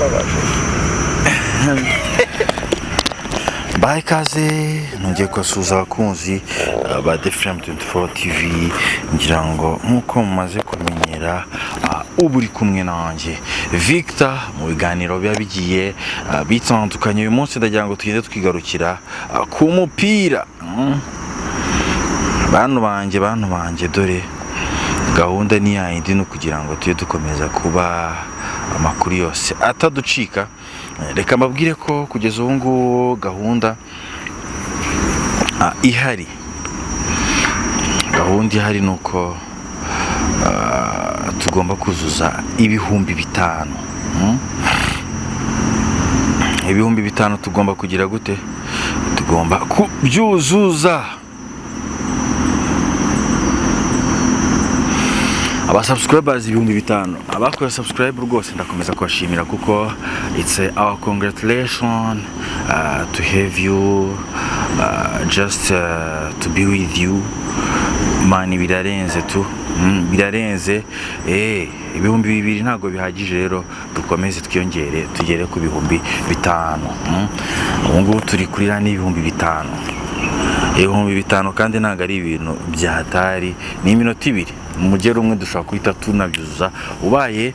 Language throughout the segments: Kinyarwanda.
birababaje. Baye kaze nongeye kubasuhuza abakunzi ba The Flame 24 TV, ngira ngo nkuko mumaze kumenyera ubu uri kumwe nanjye Victor mu biganiro biba bigiye bitandukanye. Uyu munsi ndagira ngo tugende twigarukira ku mupira. Bantu banje dore gahunda ni yindi no kugira ngo tujye dukomeza kuba amakuru yose ataducika. Reka mbabwire ko kugeza ubu ngubu gahunda ihari. Gahunda ihari nuko tugomba kuzuza ibihumbi 5. Ibihumbi 5 tugomba kugira gute? Tugomba kubyuzuza. Subscribers ibihumbi 5. Abakoze subscribe rwose ndakomeza kubashimira kuko it's our congratulations to have you, just to be with you. Mani birarenze tu. Birarenze. Ibihumbi 2 ntago bihagije, rero dukomeze twiyongere tugere ku bihumbi 5. Ubu ngubu turi kuri n'ibihumbi 5. Ibihumbi 5 kandi ntago ari ibintu byahatari, ni iminota 2 mugero umwe dushaka kwita tunabyuzuza. Ubaye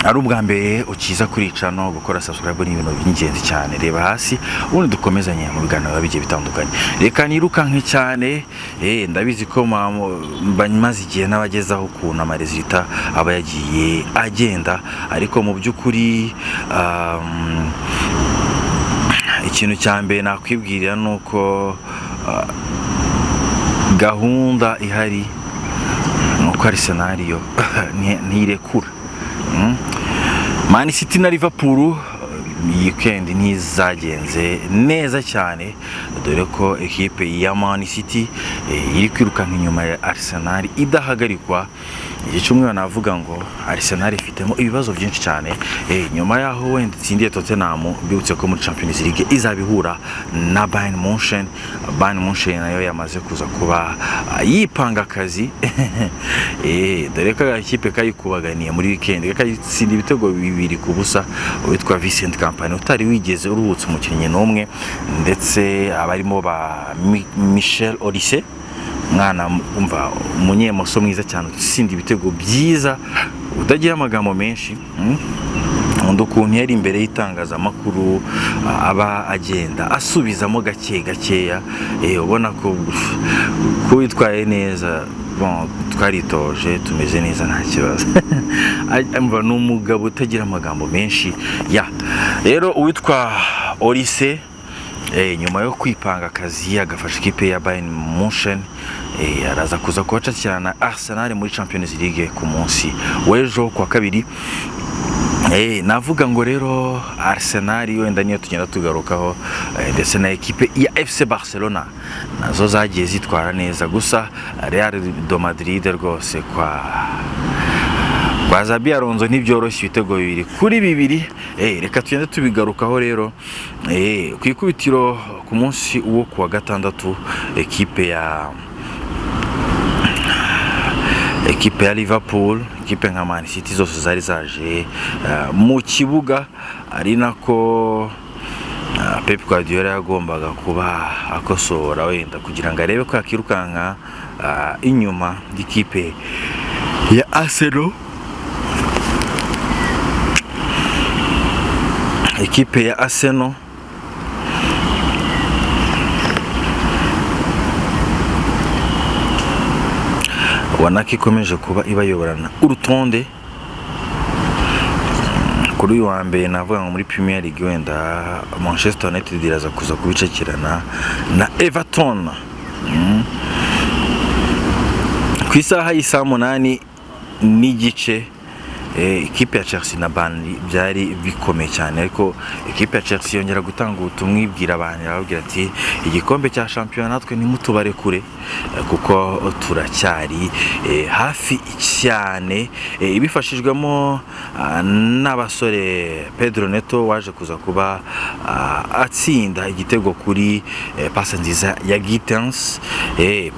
ari ubwa mbere ukiza kuri channel, gukora subscribe ni ibintu by'ingenzi cyane. Reba hasi ubundi dukomezanye mu biganiro bigiye bitandukanye. Reka nirukanke cyane, ndabizi ko maze igihe n'abagezaho ukuntu amaresultat aba yagiye agenda, ariko mu by'ukuri ikintu cya mbere nakwibwirira nuko gahunda ihari nuko Arsenal yo ntirekura. Man City na Liverpool weekend ntizagenze neza cyane, dore ko equipe ya Man City iri kwirukanka inyuma ya Arsenal idahagarikwa. Icyumwe navuga ngo Arsenal ifitemo ibibazo byinshi cyane. Nyuma yaho wenda itsindiye Tottenham, bibutse ko muri Champions League izabihura na Bayern Munchen. Bayern Munchen nayo yamaze kuza kuba yipanga akazi. Dore ko ikipe kayikubaganiye muri weekend kayitsinda ibitego 2-0 witwa Vincent Kompany utari wigeze uruhutse umukinnyi n'umwe, ndetse abarimo ba Michel Olise, mwana umva umunyemoso mwiza cyane utsinda ibitego byiza udagira amagambo menshi. Ukuntu yari imbere y'itangazamakuru aba agenda asubizamo gakeya, ubona ko witwaye neza. Bon, twaritoje tumeze neza nta kibazo. Amva n'umugabo utagira amagambo menshi. Rero uwitwa Olise nyuma yo kwipanga akazi agafasha ikipe ya Bayern Munchen, araza kuza kubaca cyane Arsenal muri Champions League ku munsi w'ejo kwa kabiri. Navuga ngo rero Arsenal wenda niyo tugenda tugarukaho, ndetse na ekipe ya FC Barcelona nazo zagiye zitwara neza, gusa Real de Madrid rwose kwa Xabi Alonso ntibyoroshye, ibitego 2-2. Reka tugende tubigarukaho rero. Ku ikubitiro ku munsi uwo kuwa gatandatu ekipe ya Liverpool, ekipe nka Man City zose zari zaje mu kibuga, ari nako Pep Guardiola yagombaga kuba akosora wenda kugira ngo arebe ko yakirukanka inyuma y'ikipe ya Arsenal. Ekipe ya Arsenal wanaki ikomeje kuba ibayoborana urutonde. Kuri uyu wa mbere navuga ngo muri Premier League wenda Manchester United iraza kuza kubicakirana na Everton ku isaha y'isa 8 n'igice. Ikipe ya Chelsea na Burnley byari bikomeye cyane, ariko ikipe ya Chelsea yongera gutanga ubutumwa ibwira abantu, arababwira ati igikombe cya shampiyona natwe nimutubare kure kuko turacyari hafi cyane. Ibifashijwemo n'abasore Pedro Neto waje kuza kuba atsinda igitego kuri pasa nziza ya Gittens.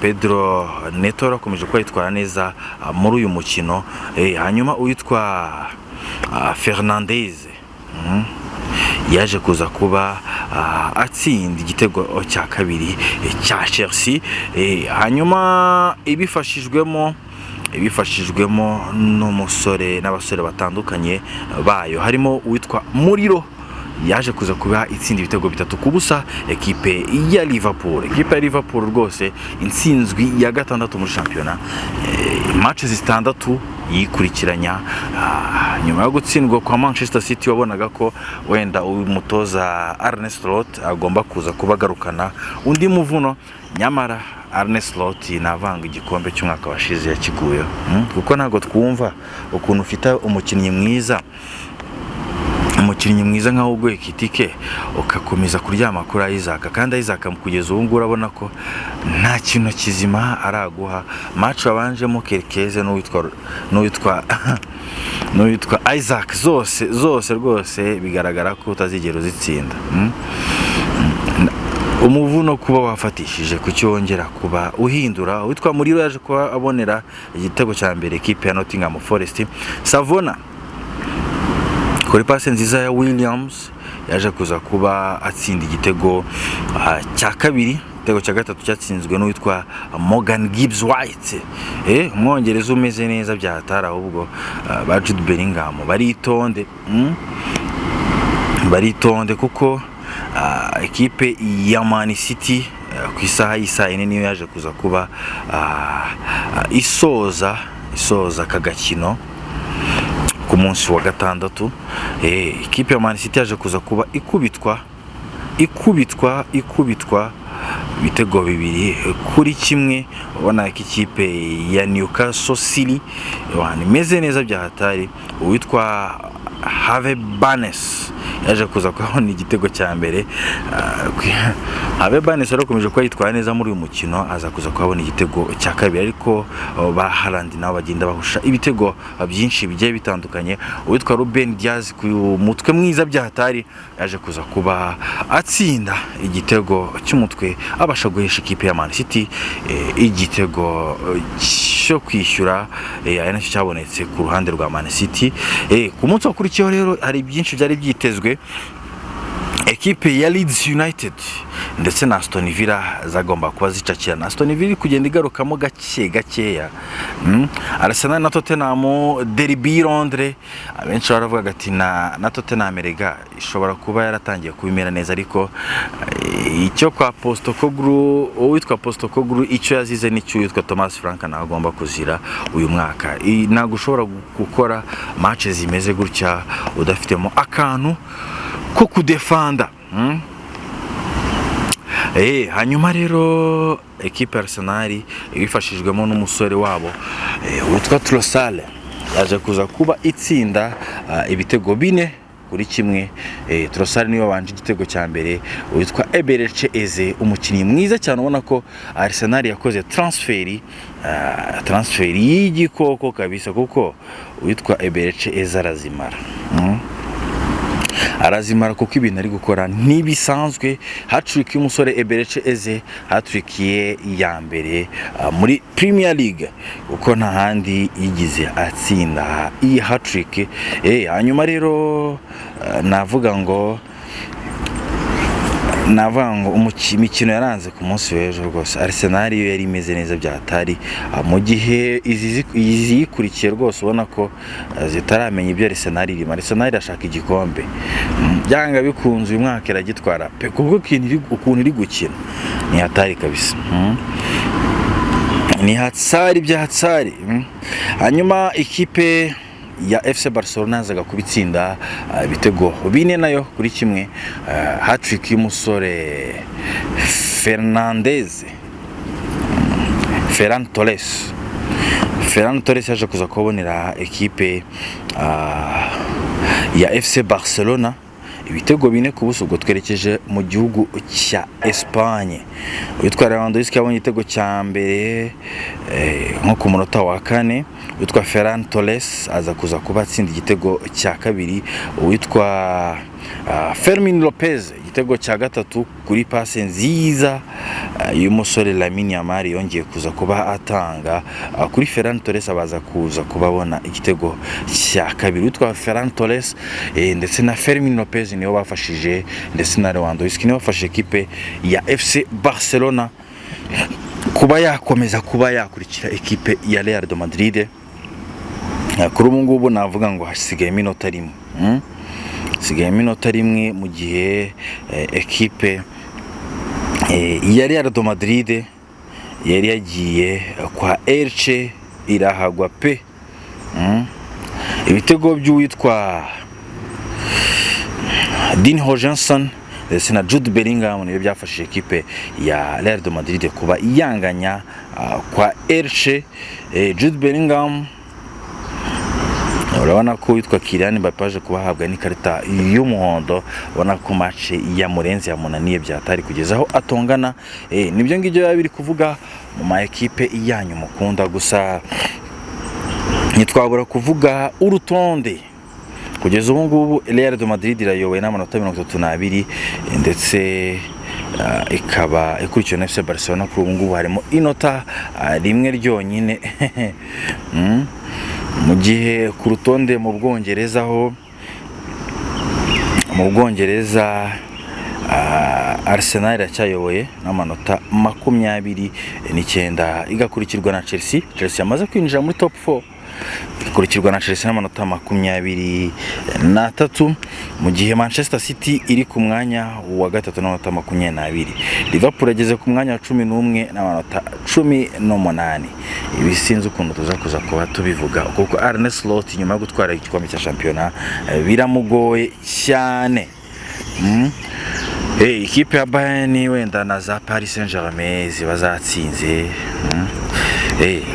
Pedro Neto rakomeje kwitwara neza muri uyu mukino. Hanyuma uyitwa Fernandez yaje kuza kuba atsinda igitego cya kabiri cya Chelsea, hanyuma ibifashijwemo n'umusore n'abasore batandukanye bayo, harimo uwitwa Muriro yaje kuza kuba itsinda ibitego 3-0 ekipe ya Liverpool rwose intsinzwi ya gatandatu muri shampiyona, match zitandatu yikurikiranya nyuma yo gutsindwa kwa Manchester City. Wabonaga ko wenda umutoza Arne Slot agomba kuza kubagarukana undi muvuno, nyamara Arne Slot navanga igikombe cy'umwaka washize yakiguye, kuko ntago twumva ukuntu ufite umukinnyi mwiza nkaho ugoye kitike ukakomeza kuryama kuri Isaac, kandi Isaac kugeza ubu ngubu urabona ko nta kintu kizima araguha. Match wabanjemo Kerkeze n'uwitwa Isaac zose rwose bigaragara ko utazigera uzitsinda. Umuvuno kuba wafatishije kucyongera kuba uhindura, witwa Muriro yaje kuba abonera igitego cya mbere ekipe ya Nottingham Forest. Savona kuri pase nziza ya Williams yaje kuza kuba atsinda igitego cya kabiri. Igitego cya gatatu cyatsinzwe n'uwitwa Morgan Gibbs White, umwongereza umeze neza byahatara, ahubwo ba Jude Bellingham baritonde kuko ekipe ya Man City ku isaha y'isayine niyo yaje kuza kuba isoza kagakino ku munsi wa gatandatu. Ekipe ya Man City yaje kuza kuba ikubitwa ibitego 2-1. Ubona ko ikipe ya Newcastle City imeze neza byahatari. Uwitwa Have Barnes yaje kuza kubona igitego cya mbere. Have Barnes arakomeje kuba yitwara neza muri uyu mukino, aza kuza kubona igitego cya kabiri, ariko ba Haaland nabo bagenda bahusha ibitego byinshi bigiye bitandukanye. Uwitwa Ruben Diaz ku mutwe mwiza byahatari yaje kuza kuba atsinda igitego cy'umutwe, abasha guhesha ikipe ya Man City igitego cyo kwishyura, ari nacyo cyabonetse ku ruhande rwa Man City. Ku munsi wakurikiyeho rero hari byinshi byari byitezwe. Ekipe ya Leeds United ndetse na Aston Villa zagomba kuba zicakirana. Aston Villa kugenda igarukamo gakeya. Arsenal na Tottenham derby Londres, abenshi baravuga ati na Tottenham erega ishobora kuba yaratangiye kubimera neza, ariko icyo kwa Postecoglou, uwitwa Postecoglou icyo yazize n'icyo witwa Thomas Frank nagomba kuzira uyu mwaka. Ntago ushobora gukora match zimeze gutya udafitemo akantu ko kudefanda. Hanyuma rero ekipe Arsenal ibifashijwemo n'umusore wabo witwa Trossard yaje kuza kuba itsinda ibitego 4-1. Trossard niwe wabanje igitego cya mbere. Witwa Eberechi Eze, umukinnyi mwiza cyane, ubona ko Arsenal yakoze transferi y'igikoko kabisa, kuko witwa Eberechi Eze arazimara kuko ibintu ari gukora ntibisanzwe. Hat-trick y'umusore Eberechi Eze, hat-trick ye ya mbere muri Premier League, uko nta handi yigize atsinda iyi hat-trick. Hanyuma rero navuga ngo imikino yaranze ku munsi w'ejo rwose Arsenal yo yari imeze neza byahatari, mu gihe izi yikurikiye rwose ubona ko zitaramenya ibyo Arsenal irimo. Arsenal irashaka igikombe, byanga bikunze uyu mwaka iragitwara pe, kubwo ukuntu iri gukina ni hatari kabisa. Ni hatsari bya hatsari. Hanyuma ikipe ya FC Barcelona zaga kubitsinda ibitego 4 nayo kuri kimwe. Hat-trick y'umusore Ferran Torres yaje kuza kubonera ekipe ya FC Barcelona ibitego 4-0. Ubwo twerekeje mu gihugu cya Espagne. Witwa Lewandowski yabonye igitego cya mbere nko ku munota wa 4. Witwa Ferran Torres aza kuza kuba atsinda igitego cya kabiri. Witwa Fermin Lopez igitego igitego cya gatatu kuri pase nziza y'umusore Lamine Yamal yongeye kuza kuba atanga kuri Ferran Torres, abaza kuza kubabona igitego cya kabiri. Witwa Ferran Torres ndetse na Fermin Lopez niyo bafashije, ndetse na Lewandowski niyo bafashije ekipe ya FC Barcelona kuba yakomeza kuba yakurikira ekipe ya Real de Madrid. Kuri ubu ngubu navuga ngo hasigaye iminota rimwe, hasigaye iminota rimwe mu gihe ekipe ya Real de Madrid yari yagiye kwa Elche irahagwa pe. Ibitego by'uwitwa Dean Hodgson ndetse na Jude Bellingham niyo byafashije ekipe ya Real de Madrid kuba iyanganya kwa Elche. Jude Bellingham urabona ko witwa Kylian Mbappé aje kubahabwa n'ikarita y'umuhondo, ubona ko match ya Murenzi yamunaniye byatari kugeza aho atongana. Nibyo ngibyo biba biri kuvuga mu ma ekipe yanyu mukunda, gusa ntitwabura kuvuga urutonde. Kugeza ubu ngubu Real de Madrid irayoboye n'amanota 32 ndetse ikaba ikurikiwe na FC Barcelona. Kuri ubu ngubu harimo inota rimwe ryonyine mu gihe ku rutonde mu Bwongereza ho Arsenal iracyayoboye n'amanota 29 igakurikirwa na Chelsea yamaze kwinjira muri top 4, ikurikirwa na Chelsea n'amanota 23, mu gihe Manchester City iri ku mwanya wa gatatu n'amanota 20. Liverpool ageze ku mwanya wa 11 n'amanota 18. Ibi sinzi ukuntu tuza kuba tubivuga kuko Arne Slot nyuma yo gutwara igikombe cya shampiyona biramugoye cyane. Ikipe ya Bayern wenda na za Paris Saint-Germain ziba zatsinze.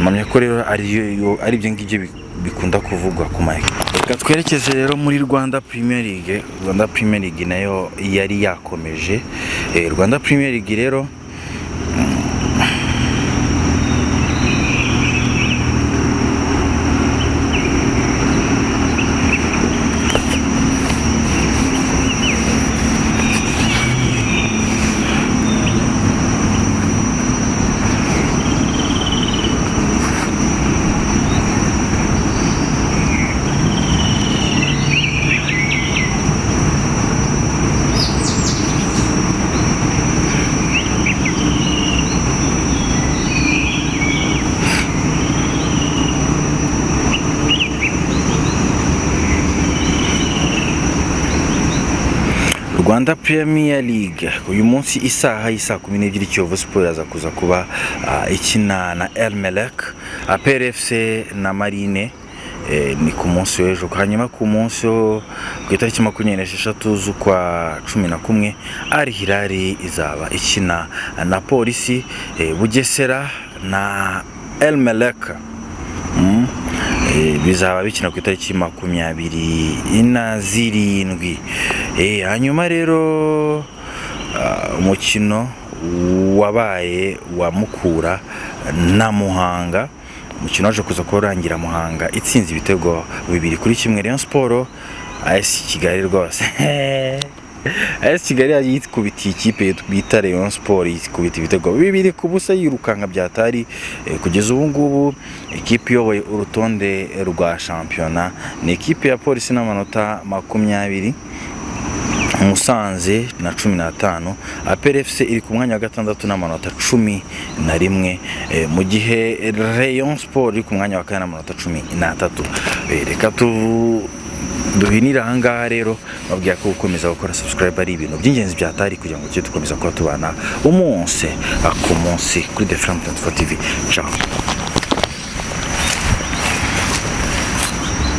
Mpamya ko rero ari byo ngibyo bikunda kuvugwa ku mike. Reka twerekeze rero muri Rwanda Premier League. Rwanda Premier League nayo yari yakomeje. Rwanda Premier League rero Rwanda Premier League uyu munsi isaha 12 Kiyovu Sport yaza kuza kuba ikina na El Merreikh, APR FC na Marine ni ku munsi w'ejo. Hanyuma ku munsi ku itariki 26 z'ukwa 11 Al Hilal izaba ikina na Polisi. Bugesera na El Merreikh bizaba bikina ku itariki 27. Hanyuma rero umukino wabaye wa Mukura na Muhanga, umukino waje kuza kurangira Muhanga itsinze ibitego 2-1 Rayon Sport. AS Kigali rwose AS Kigali yitkubitiye ikipe bita Rayon Sport, yitkubita ibitego 2-0 yirukanka byatari. Kugeza ubu ngubu ikipe iyoboye urutonde rwa shampiyona ni ikipe ya Polisi n'amanota 20, Musanze na 15, APR FC iri ku mwanya wa gatandatu n'amanota 11, mu gihe Rayon Sport iri ku mwanya wa kane n'amanota 13. Reka duhinira ahangaha rero babwiye ko gukomeza gukora subscribe ari ibintu by'ingenzi byatari kugira ngo dukomeza kuba tubana umunsi ku munsi kuri The Flamme 24 TV. Ciao.